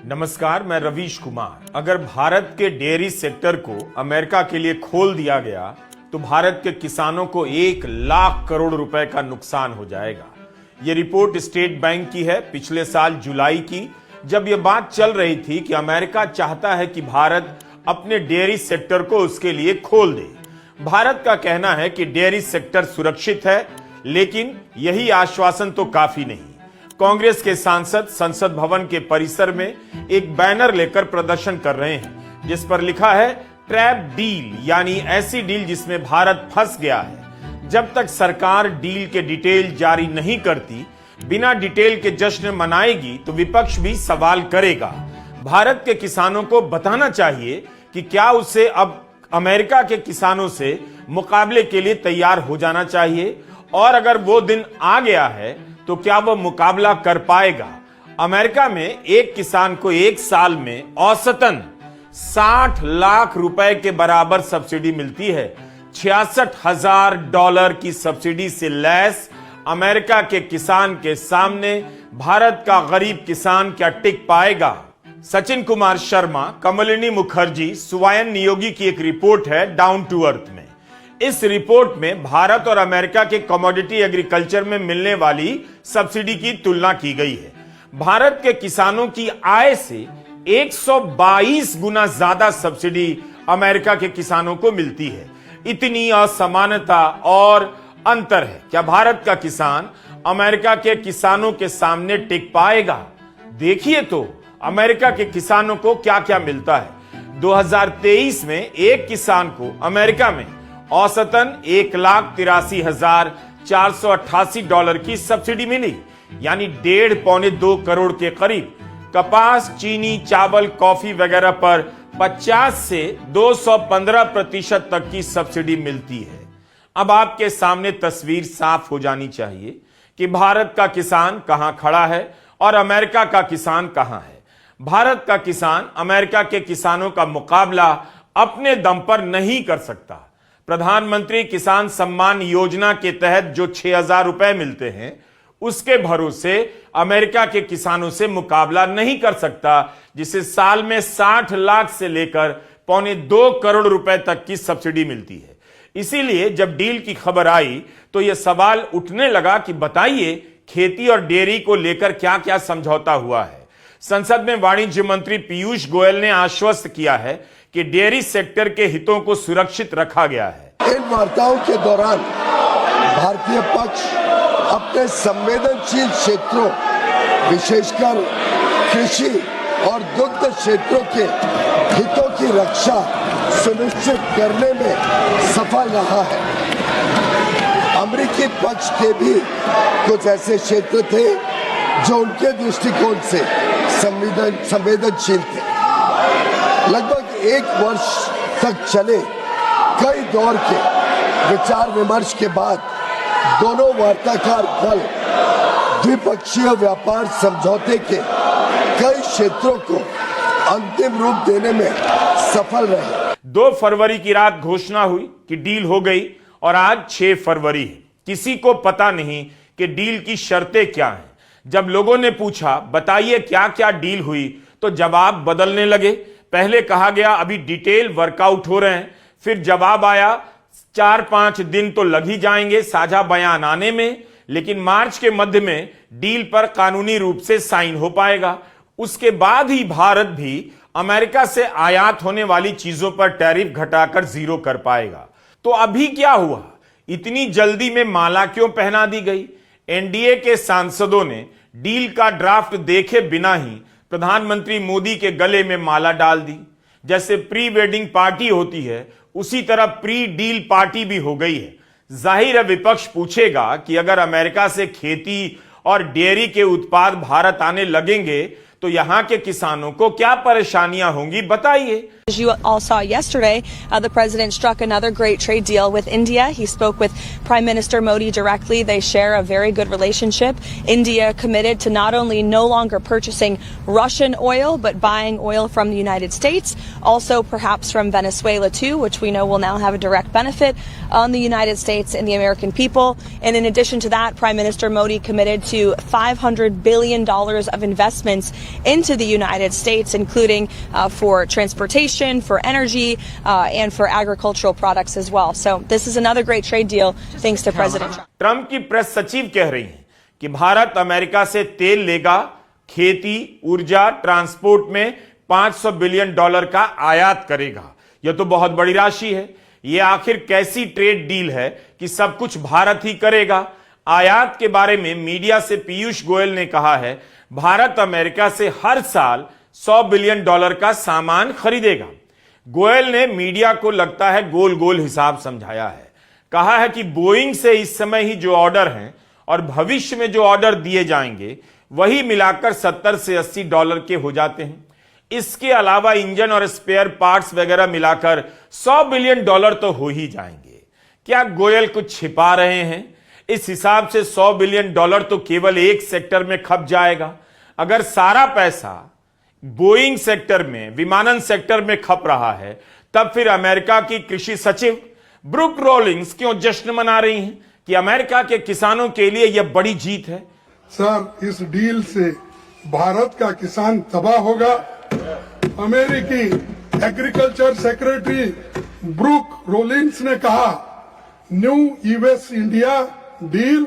नमस्कार, मैं रवीश कुमार। अगर भारत के डेयरी सेक्टर को अमेरिका के लिए खोल दिया गया तो भारत के किसानों को 1,00,000 करोड़ रुपए का नुकसान हो जाएगा। यह रिपोर्ट स्टेट बैंक की है, पिछले साल जुलाई की, जब यह बात चल रही थी कि अमेरिका चाहता है कि भारत अपने डेयरी सेक्टर को उसके लिए खोल दे। भारत का कहना है कि डेयरी सेक्टर सुरक्षित है, लेकिन यही आश्वासन तो काफी नहीं। कांग्रेस के सांसद संसद भवन के परिसर में एक बैनर लेकर प्रदर्शन कर रहे हैं, जिस पर लिखा है ट्रैप डील, यानी ऐसी डील जिसमें भारत फंस गया है। जब तक सरकार डील के डिटेल जारी नहीं करती, बिना डिटेल के जश्न मनाएगी तो विपक्ष भी सवाल करेगा। भारत के किसानों को बताना चाहिए कि क्या उसे अब अमेरिका के किसानों से मुकाबले के लिए तैयार हो जाना चाहिए, और अगर वो दिन आ गया है तो क्या वह मुकाबला कर पाएगा। अमेरिका में एक किसान को एक साल में औसतन 60 लाख रुपए के बराबर सब्सिडी मिलती है। $66,000 की सब्सिडी से लैस अमेरिका के किसान के सामने भारत का गरीब किसान क्या टिक पाएगा। सचिन कुमार शर्मा, कमलिनी मुखर्जी, सुवायन नियोगी की एक रिपोर्ट है डाउन टू अर्थ में। इस रिपोर्ट में भारत और अमेरिका के कमोडिटी एग्रीकल्चर में मिलने वाली सब्सिडी की तुलना की गई है। भारत के किसानों की आय से 122 गुना ज्यादा सब्सिडी अमेरिका के किसानों को मिलती है। इतनी असमानता और अंतर है। क्या भारत का किसान अमेरिका के किसानों के सामने टिक पाएगा? देखिए तो अमेरिका के किसानों को क्या क्या मिलता है। 2023 में एक किसान को अमेरिका में औसतन $1,83,488 की सब्सिडी मिली, यानी 1.5-2 करोड़ के करीब। कपास, चीनी, चावल, कॉफी वगैरह पर 50 से 215% तक की सब्सिडी मिलती है। अब आपके सामने तस्वीर साफ हो जानी चाहिए कि भारत का किसान कहां खड़ा है और अमेरिका का किसान कहां है। भारत का किसान अमेरिका के किसानों का मुकाबला अपने दम पर नहीं कर सकता। प्रधानमंत्री किसान सम्मान योजना के तहत जो 6,000 रुपए मिलते हैं, उसके भरोसे अमेरिका के किसानों से मुकाबला नहीं कर सकता, जिसे साल में 60 लाख से लेकर 1.25 करोड़ रुपए तक की सब्सिडी मिलती है। इसीलिए जब डील की खबर आई तो यह सवाल उठने लगा कि बताइए, खेती और डेयरी को लेकर क्या क्या समझौता हुआ है। संसद में वाणिज्य मंत्री पीयूष गोयल ने आश्वस्त किया है कि डेयरी सेक्टर के हितों को सुरक्षित रखा गया है। इन वार्ताओं के दौरान भारतीय पक्ष अपने संवेदनशील क्षेत्रों, विशेषकर कृषि और दुग्ध क्षेत्रों के हितों की रक्षा सुनिश्चित करने में सफल रहा है। अमेरिकी पक्ष के भी कुछ ऐसे क्षेत्र थे जो उनके दृष्टिकोण से संवेदनशील थे। लगभग 1 वर्ष तक चले कई दौर के विचार विमर्श के बाद दोनों वार्ताकार दल द्विपक्षीय व्यापार समझौते के कई क्षेत्रों को अंतिम रूप देने में सफल रहे। 2 फरवरी की रात घोषणा हुई कि डील हो गई और आज 6 फरवरी है। किसी को पता नहीं कि डील की शर्तें क्या हैं। जब लोगों ने पूछा बताइए क्या क्या डील हुई, तो जवाब बदलने लगे। पहले कहा गया अभी डिटेल वर्कआउट हो रहे हैं, फिर जवाब आया 4-5 दिन तो लग ही जाएंगे साझा बयान आने में, लेकिन मार्च के मध्य में डील पर कानूनी रूप से साइन हो पाएगा। उसके बाद ही भारत भी अमेरिका से आयात होने वाली चीजों पर टैरिफ घटाकर 0 कर पाएगा। तो अभी क्या हुआ? इतनी जल्दी में माला क्यों पहना दी गई? एनडीए के सांसदों ने डील का ड्राफ्ट देखे बिना ही प्रधानमंत्री मोदी के गले में माला डाल दी। जैसे प्री वेडिंग पार्टी होती है, उसी तरह प्री डील पार्टी भी हो गई है। जाहिर है विपक्ष पूछेगा कि अगर अमेरिका से खेती और डेयरी के उत्पाद भारत आने लगेंगे तो यहां के किसानों को क्या परेशानियां होंगी, बताइए। As you all saw yesterday, the president struck another great trade deal with India. He spoke with Prime Minister Modi directly. They share a very good relationship. India committed to not only no longer purchasing Russian oil, but buying oil from the United States, also perhaps from Venezuela too, which we know will now have a direct benefit on the United States and the American people. And in addition to that, Prime Minister Modi committed to $500 billion of investments into the United States, including for transportation, for energy, and for agricultural products as well. So this is another great trade deal thanks to President Trump. Trump की press सचिव कह रही हैं कि Bharat America से तेल लेगा, खेती, ऊर्जा, ट्रांसपोर्ट में $500 बिलियन का आयात करेगा। यह तो बहुत बड़ी राशि है। यह आखिर कैसी ट्रेड डील है कि सब कुछ भारत ही करेगा? आयात के बारे में मीडिया से पीयूष गोयल ने कहा है, भारत अमेरिका से हर साल $100 बिलियन का सामान खरीदेगा। गोयल ने मीडिया को लगता है गोल गोल हिसाब समझाया है। कहा है कि बोइंग से इस समय ही जो ऑर्डर हैं और भविष्य में जो ऑर्डर दिए जाएंगे वही मिलाकर $70 से $80 के हो जाते हैं। इसके अलावा इंजन और स्पेयर पार्ट्स वगैरह मिलाकर $100 बिलियन तो हो ही जाएंगे। क्या गोयल कुछ छिपा रहे हैं? इस हिसाब से $100 बिलियन तो केवल एक सेक्टर में खप जाएगा। अगर सारा पैसा बोइंग सेक्टर में, विमानन सेक्टर में खप रहा है, तब फिर अमेरिका की कृषि सचिव ब्रूक रोलिंग्स क्यों जश्न मना रही हैं कि अमेरिका के किसानों के लिए यह बड़ी जीत है? सर, इस डील से भारत का किसान तबाह होगा। अमेरिकी एग्रीकल्चर सेक्रेटरी ब्रूक रोलिंग्स ने कहा, new US India deal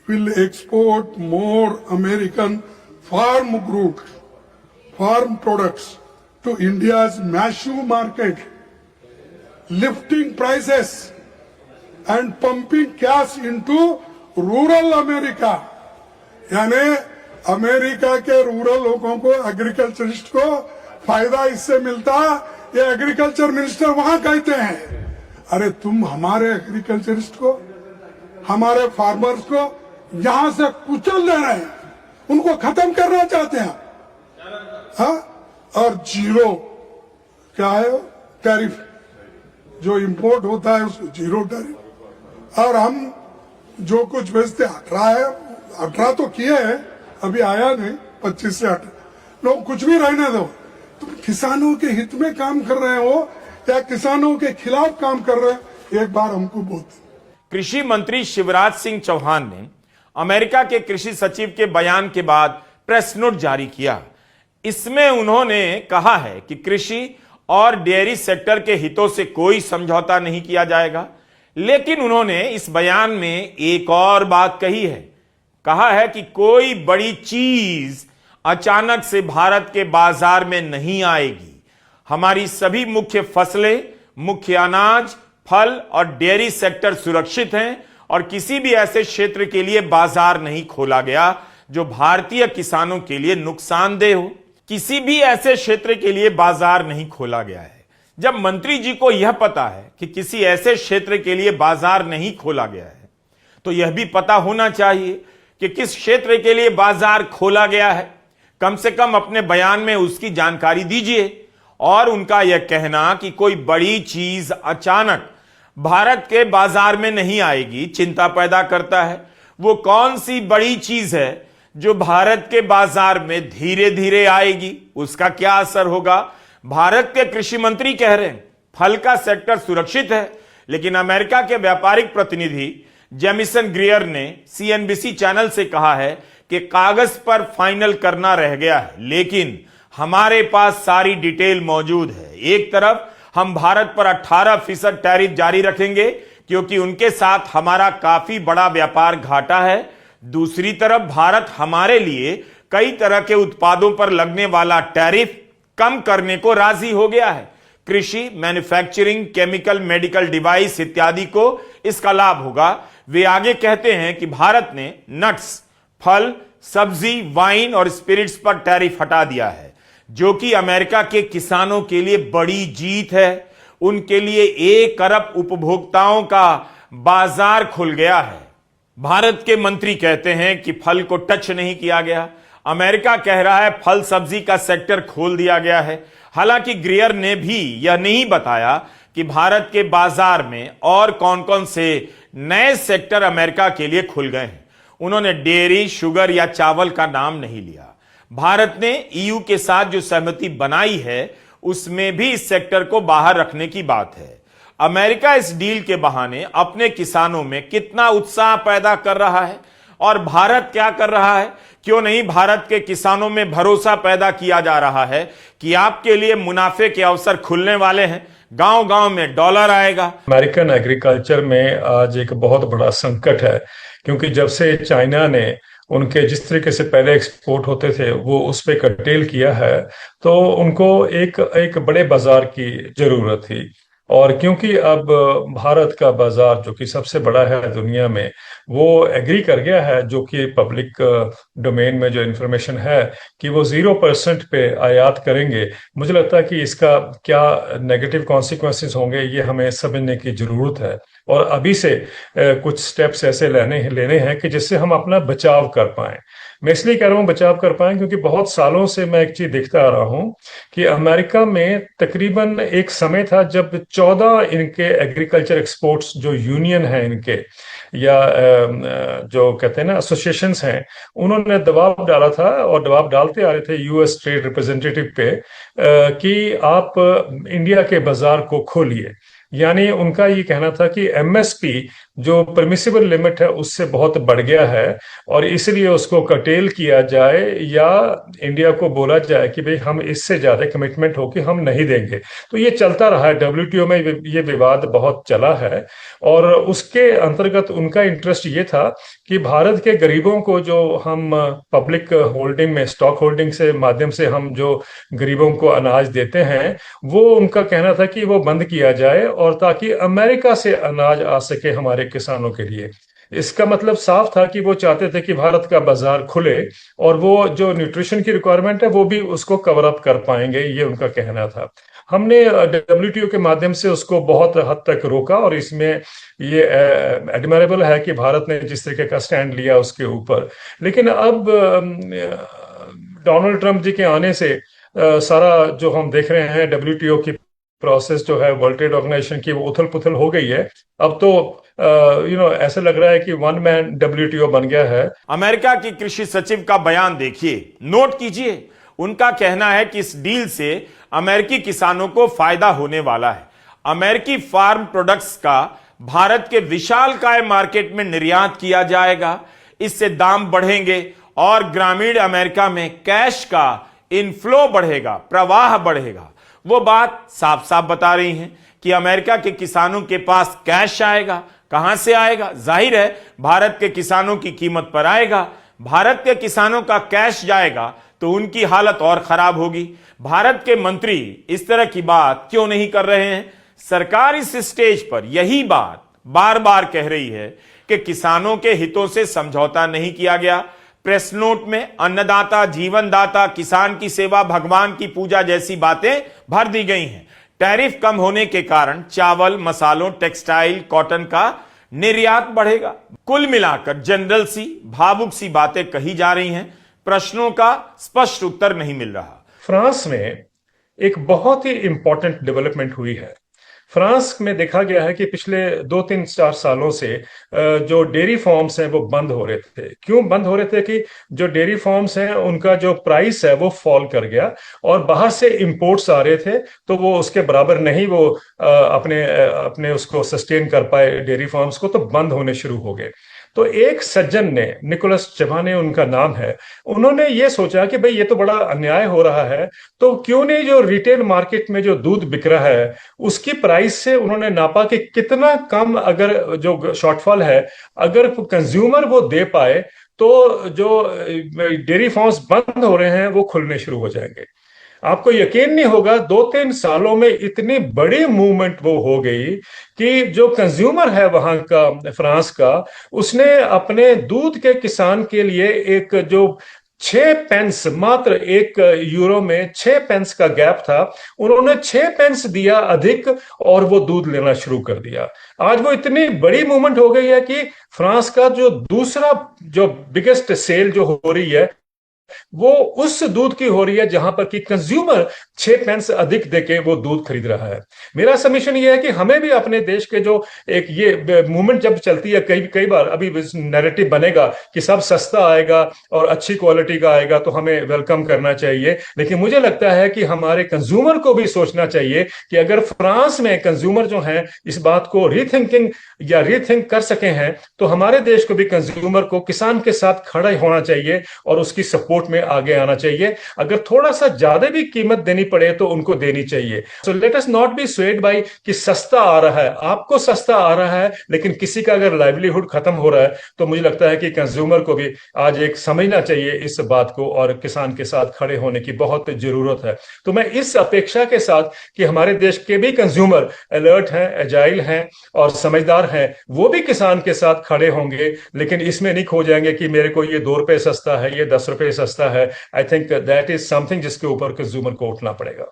will export more American farm products to India's massive market, lifting prices and pumping cash into rural America। यानी अमेरिका के रूरल लोगों को, एग्रीकल्चरिस्ट को फायदा इससे मिलता। ये एग्रीकल्चर मिनिस्टर वहां कहते हैं, अरे तुम हमारे एग्रीकल्चरिस्ट को, हमारे फार्मर्स को यहां से कुचल दे रहे हैं, उनको खत्म करना चाहते हैं। हाँ, और जीरो क्या है टैरिफ, जो इंपोर्ट होता है उसको जीरो टैरिफ। और हम जो कुछ बेचते 18 तो किए हैं, अभी आया नहीं, 25 से 18। लोग कुछ भी रहने दो, तुम किसानों के हित में काम कर रहे हो या किसानों के खिलाफ काम कर रहे हो, एक बार हमको बोलते। कृषि मंत्री शिवराज सिंह चौहान ने अमेरिका के कृषि सचिव के बयान के बाद प्रेस नोट जारी किया। इसमें उन्होंने कहा है कि कृषि और डेयरी सेक्टर के हितों से कोई समझौता नहीं किया जाएगा। लेकिन उन्होंने इस बयान में एक और बात कही है। कहा है कि कोई बड़ी चीज अचानक से भारत के बाजार में नहीं आएगी। हमारी सभी मुख्य फसलें, मुख्य अनाज, फल और डेयरी सेक्टर सुरक्षित हैं और किसी भी ऐसे क्षेत्र के लिए बाजार नहीं खोला गया जो भारतीय किसानों के लिए नुकसानदेह हो। किसी भी ऐसे क्षेत्र के लिए बाजार नहीं खोला गया है। जब मंत्री जी को यह पता है कि किसी ऐसे क्षेत्र के लिए बाजार नहीं खोला गया है, तो यह भी पता होना चाहिए कि किस क्षेत्र के लिए बाजार खोला गया है। कम से कम अपने बयान में उसकी जानकारी दीजिए। और उनका यह कहना कि कोई बड़ी चीज अचानक भारत के बाजार में नहीं आएगी चिंता पैदा करता है। वो कौन सी बड़ी चीज है जो भारत के बाजार में धीरे धीरे आएगी? उसका क्या असर होगा? भारत के कृषि मंत्री कह रहे हैं फल का सेक्टर सुरक्षित है, लेकिन अमेरिका के व्यापारिक प्रतिनिधि जेमिसन ग्रियर ने सीएनबीसी चैनल से कहा है कि कागज पर फाइनल करना रह गया है, लेकिन हमारे पास सारी डिटेल मौजूद है। एक तरफ हम भारत पर 18% टैरिफ जारी रखेंगे क्योंकि उनके साथ हमारा काफी बड़ा व्यापार घाटा है। दूसरी तरफ भारत हमारे लिए कई तरह के उत्पादों पर लगने वाला टैरिफ कम करने को राजी हो गया है। कृषि, मैन्युफैक्चरिंग, केमिकल, मेडिकल डिवाइस इत्यादि को इसका लाभ होगा। वे आगे कहते हैं कि भारत ने नट्स, फल, सब्जी, वाइन और स्पिरिट्स पर टैरिफ हटा दिया है, जो कि अमेरिका के किसानों के लिए बड़ी जीत है। उनके लिए 1 अरब उपभोक्ताओं का बाजार खुल गया है। भारत के मंत्री कहते हैं कि फल को टच नहीं किया गया। अमेरिका कह रहा है फल सब्जी का सेक्टर खोल दिया गया है। हालांकि ग्रियर ने भी यह नहीं बताया कि भारत के बाजार में और कौन कौन से नए सेक्टर अमेरिका के लिए खुल गए हैं। उन्होंने डेयरी, शुगर या चावल का नाम नहीं लिया। भारत ने ईयू के साथ जो सहमति बनाई है उसमें भी इस सेक्टर को बाहर रखने की बात है। अमेरिका इस डील के बहाने अपने किसानों में कितना उत्साह पैदा कर रहा है और भारत क्या कर रहा है? क्यों नहीं भारत के किसानों में भरोसा पैदा किया जा रहा है कि आपके लिए मुनाफे के अवसर खुलने वाले हैं, गांव गांव में डॉलर आएगा। अमेरिकन एग्रीकल्चर में आज एक बहुत बड़ा संकट है, क्योंकि जब से चाइना ने उनके जिस तरीके से पहले एक्सपोर्ट होते थे वो उस पर कर्टेल किया है, तो उनको एक बड़े बाजार की जरूरत थी। और क्योंकि अब भारत का बाजार जो कि सबसे बड़ा है दुनिया में, वो एग्री कर गया है, जो कि पब्लिक डोमेन में जो इंफॉर्मेशन है कि वो 0% पे आयात करेंगे। मुझे लगता है कि इसका क्या नेगेटिव कॉन्सिक्वेंसेस होंगे ये हमें समझने की जरूरत है, और अभी से कुछ स्टेप्स ऐसे लेने हैं कि जिससे हम अपना बचाव कर पाएं। मैं इसलिए कह रहा हूँ बचाव कर पाएं क्योंकि बहुत सालों से मैं एक चीज देखता आ रहा हूँ कि अमेरिका में तकरीबन एक समय था जब 14 इनके एग्रीकल्चर एक्सपोर्ट्स जो यूनियन है इनके, या जो कहते हैं ना एसोसिएशंस हैं, उन्होंने दबाव डाला था और दबाव डालते आ रहे थे यूएस ट्रेड रिप्रेजेंटेटिव पे कि आप इंडिया के बाजार को खोलिए। यानी उनका ये कहना था कि एमएसपी जो परमिसिबल लिमिट है उससे बहुत बढ़ गया है और इसलिए उसको कर्टेल किया जाए, या इंडिया को बोला जाए कि भाई हम इससे ज्यादा कमिटमेंट हो कि हम नहीं देंगे। तो ये चलता रहा है, डब्ल्यूटीओ में ये विवाद बहुत चला है, और उसके अंतर्गत उनका इंटरेस्ट ये था कि भारत के गरीबों को जो हम पब्लिक होल्डिंग में, स्टॉक होल्डिंग से माध्यम से हम जो गरीबों को अनाज देते हैं, वो उनका कहना था कि वो बंद किया जाए, और ताकि अमेरिका से अनाज आ सके हमारे किसानों के लिए। इसका मतलब साफ था कि वो चाहते थे कि भारत का बाजार खुले और वो जो न्यूट्रिशन की रिक्वायरमेंट है वो भी उसको कवर अप कर पाएंगे, ये उनका कहना था। हमने डब्ल्यूटीओ के माध्यम से उसको बहुत हद तक रोका, और इसमें ये एडमायरेबल है कि भारत ने जिस तरीके का स्टैंड लिया उसके ऊपर। लेकिन अब डोनाल्ड ट्रंप जी के आने से सारा जो हम देख रहे हैं डब्ल्यूटीओ की प्रोसेस जो है वर्ल्ड ट्रेड ऑर्गेनाइजेशन की, वो उथल पुथल हो गई है। अब तो ऐसा लग रहा है कि वन मैन डब्ल्यूटीओ बन गया है। अमेरिका की कृषि सचिव का बयान देखिए, नोट कीजिए। उनका कहना है कि इस डील से अमेरिकी किसानों को फायदा होने वाला है। अमेरिकी फार्म प्रोडक्ट्स का भारत के विशालकाय मार्केट में निर्यात किया जाएगा। इससे दाम बढ़ेंगे और ग्रामीण अमेरिका में कैश का इनफ्लो बढ़ेगा, प्रवाह बढ़ेगा। वो बात साफ साफ बता रही हैं कि अमेरिका के किसानों के पास कैश आएगा। कहां से आएगा? जाहिर है भारत के किसानों की कीमत पर आएगा। भारत के किसानों का कैश जाएगा तो उनकी हालत और खराब होगी। भारत के मंत्री इस तरह की बात क्यों नहीं कर रहे हैं? सरकार इस स्टेज पर यही बात बार बार कह रही है कि किसानों के हितों से समझौता नहीं किया गया। प्रेस नोट में अन्नदाता, जीवनदाता, किसान की सेवा, भगवान की पूजा जैसी बातें भर दी गई हैं। टैरिफ कम होने के कारण चावल, मसालों, टेक्सटाइल, कॉटन का निर्यात बढ़ेगा। कुल मिलाकर जनरल सी, भावुक सी बातें कही जा रही हैं, प्रश्नों का स्पष्ट उत्तर नहीं मिल रहा। फ्रांस में एक बहुत ही इंपॉर्टेंट डेवलपमेंट हुई है। फ्रांस में देखा गया है कि पिछले 2-3-4 सालों से जो डेयरी फार्म्स हैं वो बंद हो रहे थे। क्यों बंद हो रहे थे? कि जो डेयरी फार्म्स हैं उनका जो प्राइस है वो फॉल कर गया, और बाहर से इंपोर्ट्स आ रहे थे तो वो उसके बराबर नहीं वो अपने उसको सस्टेन कर पाए डेयरी फार्म्स को, तो बंद होने शुरू हो गए। तो एक सज्जन ने, निकोलस चबाने उनका नाम है, उन्होंने ये सोचा कि भाई ये तो बड़ा अन्याय हो रहा है, तो क्यों नहीं जो रिटेल मार्केट में जो दूध बिक रहा है उसकी प्राइस से उन्होंने नापा कि कितना कम अगर जो शॉर्टफॉल है अगर कंज्यूमर वो दे पाए तो जो डेयरी फार्म्स बंद हो रहे हैं वो खुलने शुरू हो जाएंगे। आपको यकीन नहीं होगा 2-3 सालों में इतनी बड़ी मूवमेंट वो हो गई कि जो कंज्यूमर है वहां का, फ्रांस का, उसने अपने दूध के किसान के लिए एक जो 6 पेंस, मात्र 1 यूरो में 6 पेंस का गैप था, उन्होंने 6 पेंस दिया अधिक और वो दूध लेना शुरू कर दिया। आज वो इतनी बड़ी मूवमेंट हो गई है कि फ्रांस का जो दूसरा जो बिगेस्ट सेल जो हो रही है वो उस दूध की हो रही है जहां पर कि कंज्यूमर 6 पैसे अधिक देके वो दूध खरीद रहा है। मेरा सबमिशन ये है कि हमें भी अपने देश के जो एक ये मूवमेंट जब चलती है, कई कई बार अभी नैरेटिव बनेगा कि सब सस्ता आएगा और अच्छी क्वालिटी का आएगा तो हमें वेलकम करना चाहिए, लेकिन मुझे लगता है कि हमारे कंज्यूमर को भी सोचना चाहिए कि अगर फ्रांस में कंज्यूमर जो है इस बात को रीथिंकिंग या रीथिंक कर सके हैं, तो हमारे देश को भी कंज्यूमर को किसान के साथ खड़ा होना चाहिए और उसकी सपोर्ट में आगे आना चाहिए। अगर थोड़ा सा ज्यादा भी कीमत देनी पड़े तो उनको देनी चाहिए। So let us not be swayed by कि सस्ता आ रहा है, आपको सस्ता आ रहा है, लेकिन किसी का अगर लाइवलीहुड खत्म हो रहा है तो मुझे लगता है कि कंज्यूमर को भी आज एक समझना चाहिए इस बात को और किसान के साथ खड़े होने की बहुत जरूरत है। तो मैं इस अपेक्षा के साथ कि हमारे देश के भी कंज्यूमर अलर्ट हैं, एजाइल हैं और समझदार हैं, वो भी किसान के साथ खड़े होंगे, लेकिन इसमें नहीं खो जाएंगे कि मेरे को ये 2 रुपए सस्ता है, ये 10 रुपए सस्ता है। I think that is something जिसके ऊपर कंज्यूमर को उठना पड़ेगा।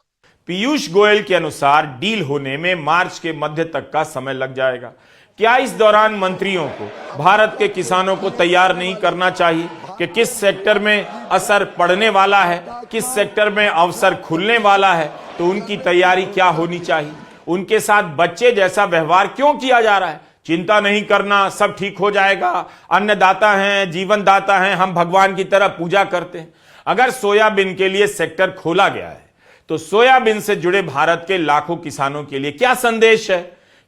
पीयूष गोयल के अनुसार डील होने में मार्च के मध्य तक का समय लग जाएगा। क्या इस दौरान मंत्रियों को भारत के किसानों को तैयार नहीं करना चाहिए कि किस सेक्टर में असर पड़ने वाला है, किस सेक्टर में अवसर खुलने वाला है, तो उनकी तैयारी क्या होनी चाहिए? उनके साथ बच्चे जैसा व्यवहार क्यों किया जा रहा है? चिंता नहीं करना, सब ठीक हो जाएगा, अन्नदाता हैं, जीवन दाता हैं, हम भगवान की तरह पूजा करते हैं। अगर सोयाबीन के लिए सेक्टर खोला गया है तो सोयाबीन से जुड़े भारत के लाखों किसानों के लिए क्या संदेश है?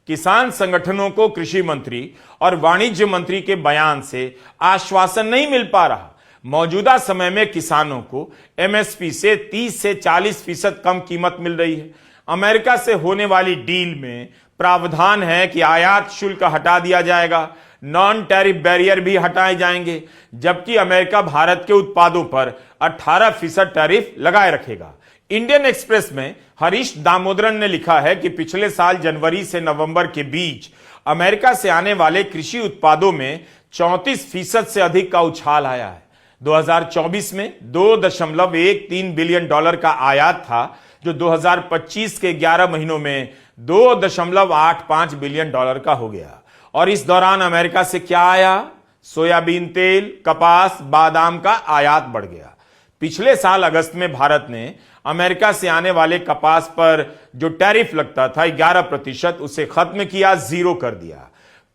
किसान संगठनों को कृषि मंत्री और वाणिज्य मंत्री के बयान से आश्वासन नहीं मिल पा रहा। मौजूदा समय में किसानों को एमएसपी से 30 से 40% कम कीमत मिल रही है। अमेरिका से होने वाली डील में प्रावधान है कि आयात शुल्क हटा दिया जाएगा, नॉन टैरिफ बैरियर भी हटाए जाएंगे, जबकि अमेरिका भारत के उत्पादों पर 18% टैरिफ लगाए रखेगा। इंडियन एक्सप्रेस में हरीश दामोदरन ने लिखा है कि पिछले साल जनवरी से नवंबर के बीच अमेरिका से आने वाले कृषि उत्पादों में 34% से अधिक का उछाल आया है। 2024 में $2.13 बिलियन का आयात था, जो 2025 के 11 महीनों में $2.85 बिलियन का हो गया। और इस दौरान अमेरिका से क्या आया? सोयाबीन तेल, कपास, बादाम का आयात बढ़ गया। पिछले साल अगस्त में भारत ने अमेरिका से आने वाले कपास पर जो टैरिफ लगता था 11%, उसे खत्म किया, 0 कर दिया।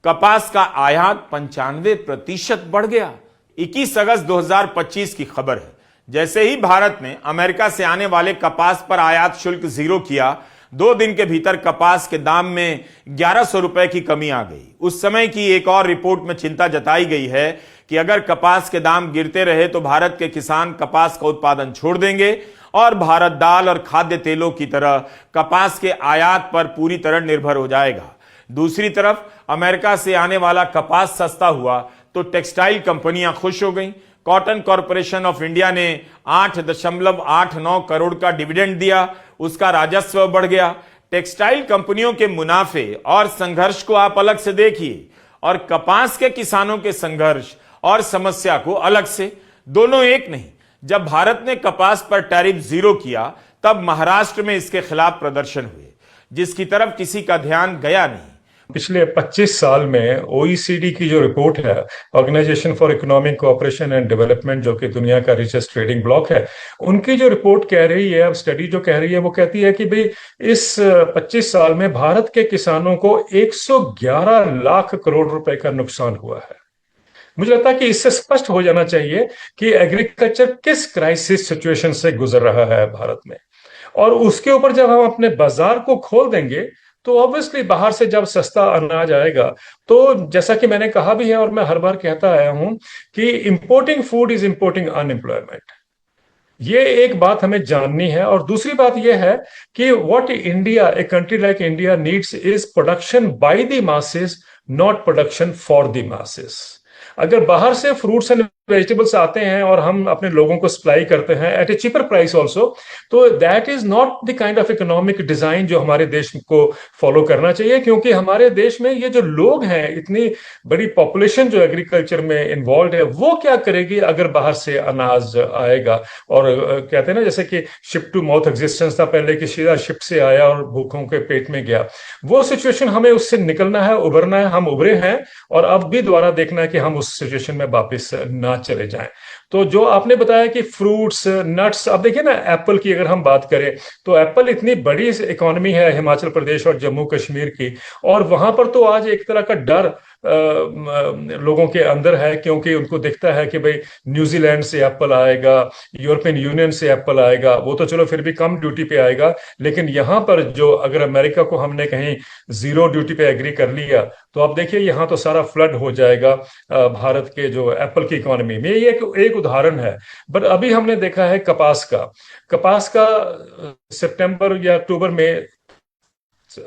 कपास का आयात 95% बढ़ गया। 21 अगस्त 2025 की खबर है। जैसे ही भारत ने अमेरिका से आने वाले कपास पर आयात शुल्क 0 किया, 2 दिन के भीतर कपास के दाम में 1100 रुपए की कमी आ गई। उस समय की एक और रिपोर्ट में चिंता जताई गई है कि अगर कपास के दाम गिरते रहे तो भारत के किसान कपास का उत्पादन छोड़ देंगे और भारत दाल और खाद्य तेलों की तरह कपास के आयात पर पूरी तरह निर्भर हो जाएगा। दूसरी तरफ अमेरिका से आने वाला कपास सस्ता हुआ तो टेक्सटाइल कंपनियां खुश हो गईं। कॉटन कॉरपोरेशन ऑफ इंडिया ने 8.89 करोड़ का डिविडेंड दिया, उसका राजस्व बढ़ गया। टेक्सटाइल कंपनियों के मुनाफे और संघर्ष को आप अलग से देखिए और कपास के किसानों के संघर्ष और समस्या को अलग से, दोनों एक नहीं। जब भारत ने कपास पर टैरिफ 0 किया तब महाराष्ट्र में इसके खिलाफ प्रदर्शन हुए, जिसकी तरफ किसी का ध्यान गया नहीं। पिछले 25 साल में ओईसीडी की जो रिपोर्ट है, organisation for economic cooperation and development, जो कि दुनिया का रिचेस्ट ट्रेडिंग ब्लॉक है, उनकी जो रिपोर्ट कह रही है, अब स्टडी जो कह रही है, वो कहती है कि भाई इस 25 साल में भारत के किसानों को 111 लाख करोड़ रुपए का नुकसान हुआ है। मुझे लगता है कि इससे स्पष्ट हो जाना चाहिए कि एग्रीकल्चर किस क्राइसिस सिचुएशन से गुजर रहा है भारत में, और उसके ऊपर जब हम अपने बाजार को खोल देंगे तो ऑब्वियसली बाहर से जब सस्ता अनाज आएगा, तो जैसा कि मैंने कहा भी है और मैं हर बार कहता आया हूं कि importing food is importing unemployment. ये एक बात हमें जाननी है। और दूसरी बात यह है कि what India, a country like India, needs is production by the masses, not production for the masses. अगर बाहर से फ्रूट्स एंड वेजिटेबल्स आते हैं और हम अपने लोगों को सप्लाई करते हैं एट ए चीपर प्राइस ऑल्सो, तो that is not the kind of economic design जो हमारे देश को फॉलो करना चाहिए। क्योंकि हमारे देश में ये जो लोग हैं, इतनी बड़ी पॉपुलेशन जो एग्रीकल्चर में इन्वॉल्व है, वो क्या करेगी अगर बाहर से अनाज आएगा? और कहते हैं ना, जैसे कि शिप टू माउथ एग्जिस्टेंस था पहले, कि सीधा शिप से आया और भूखों के पेट में गया। वो सिचुएशन हमें उससे निकलना है, उभरना है। हम उभरे हैं और अब भी दोबारा देखना है कि हम उस सिचुएशन में वापस ना ना चले जाएं। तो जो आपने बताया कि फ्रूट्स नट्स, अब देखिए ना एप्पल की अगर हम बात करें तो एप्पल इतनी बड़ी इकोनॉमी है हिमाचल प्रदेश और जम्मू कश्मीर की, और वहां पर तो आज एक तरह का डर लोगों के अंदर है, क्योंकि उनको दिखता है कि भाई न्यूजीलैंड से एप्पल आएगा, यूरोपियन यूनियन से एप्पल आएगा, वो तो चलो फिर भी कम ड्यूटी पे आएगा, लेकिन यहां पर जो अगर अमेरिका को हमने कहीं जीरो ड्यूटी पे एग्री कर लिया तो आप देखिए यहां तो सारा फ्लड हो जाएगा भारत के जो एप्पल की इकोनॉमी में। ये एक उदाहरण है। बट अभी हमने देखा है कपास का सितंबर या अक्टूबर में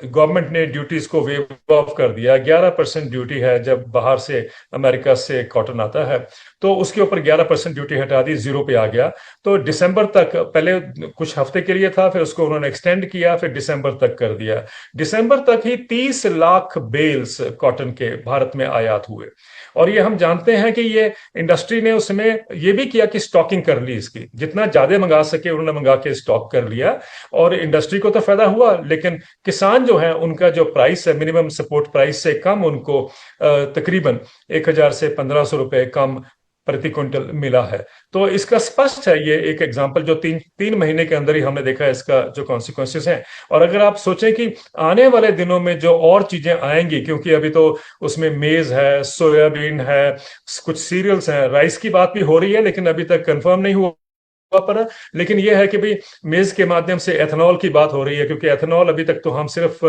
गवर्नमेंट ने ड्यूटीज को वेव ऑफ कर दिया। 11% ड्यूटी है जब बाहर से अमेरिका से कॉटन आता है, तो उसके ऊपर 11% ड्यूटी हटा दी, जीरो पे आ गया। तो दिसंबर तक, पहले कुछ हफ्ते के लिए था, फिर उसको उन्होंने एक्सटेंड किया, फिर दिसंबर तक कर दिया। दिसंबर तक ही 30 लाख बेल्स कॉटन के भारत में आयात हुए। और ये हम जानते हैं कि ये इंडस्ट्री ने उसमें ये भी किया कि स्टॉकिंग कर ली, इसकी जितना ज्यादा मंगा सके उन्होंने मंगा के स्टॉक कर लिया, और इंडस्ट्री को तो फायदा हुआ, लेकिन किसान जो है उनका जो प्राइस है मिनिमम सपोर्ट प्राइस से कम उनको तकरीबन 1000 से 1500 रुपए कम प्रति क्विंटल मिला है। तो इसका स्पष्ट है, ये एक एग्जांपल जो तीन महीने के अंदर ही हमने देखा है इसका जो कॉन्सिक्वेंसेस हैं। और अगर आप सोचें कि आने वाले दिनों में जो और चीजें आएंगी, क्योंकि अभी तो उसमें मेज है, सोयाबीन है, कुछ सीरियल्स हैं, राइस की बात भी हो रही है लेकिन अभी तक कंफर्म नहीं हुआ पर, लेकिन यह है कि भाई मेज के माध्यम से एथेनॉल की बात हो रही है, क्योंकि एथेनॉल अभी तक तो हम सिर्फ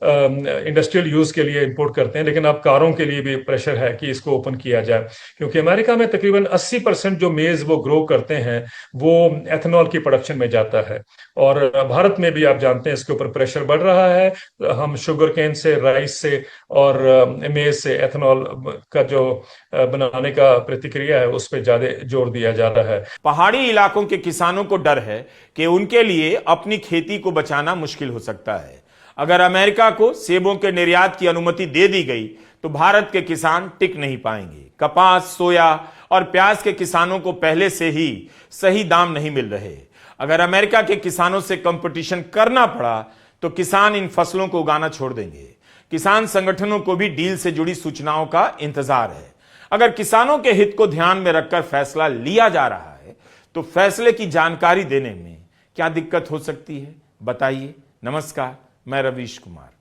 इंडस्ट्रियल यूज के लिए इंपोर्ट करते हैं, लेकिन अब कारों के लिए भी प्रेशर है कि इसको ओपन किया जाए, क्योंकि अमेरिका में तकरीबन 80% जो मेज वो ग्रो करते हैं वो एथेनॉल की प्रोडक्शन में जाता है। और भारत में भी आप जानते हैं इसके ऊपर प्रेशर बढ़ रहा है। हम शुगर केन से, राइस से और मेज से एथेनॉल का जो बनाने का प्रतिक्रिया है उस पर ज्यादा जोर दिया जा रहा है। पहाड़ी इलाकों के किसानों को डर है कि उनके लिए अपनी खेती को बचाना मुश्किल हो सकता है। अगर अमेरिका को सेबों के निर्यात की अनुमति दे दी गई तो भारत के किसान टिक नहीं पाएंगे। कपास, सोया और प्याज के किसानों को पहले से ही सही दाम नहीं मिल रहे। अगर अमेरिका के किसानों से कंपटीशन करना पड़ा तो किसान इन फसलों को उगाना छोड़ देंगे। किसान संगठनों को भी डील से जुड़ी सूचनाओं का इंतजार है। अगर किसानों के हित को ध्यान में रखकर फैसला लिया जा रहा है तो फैसले की जानकारी देने में क्या दिक्कत हो सकती है, बताइए। नमस्कार, मैं रवीश कुमार।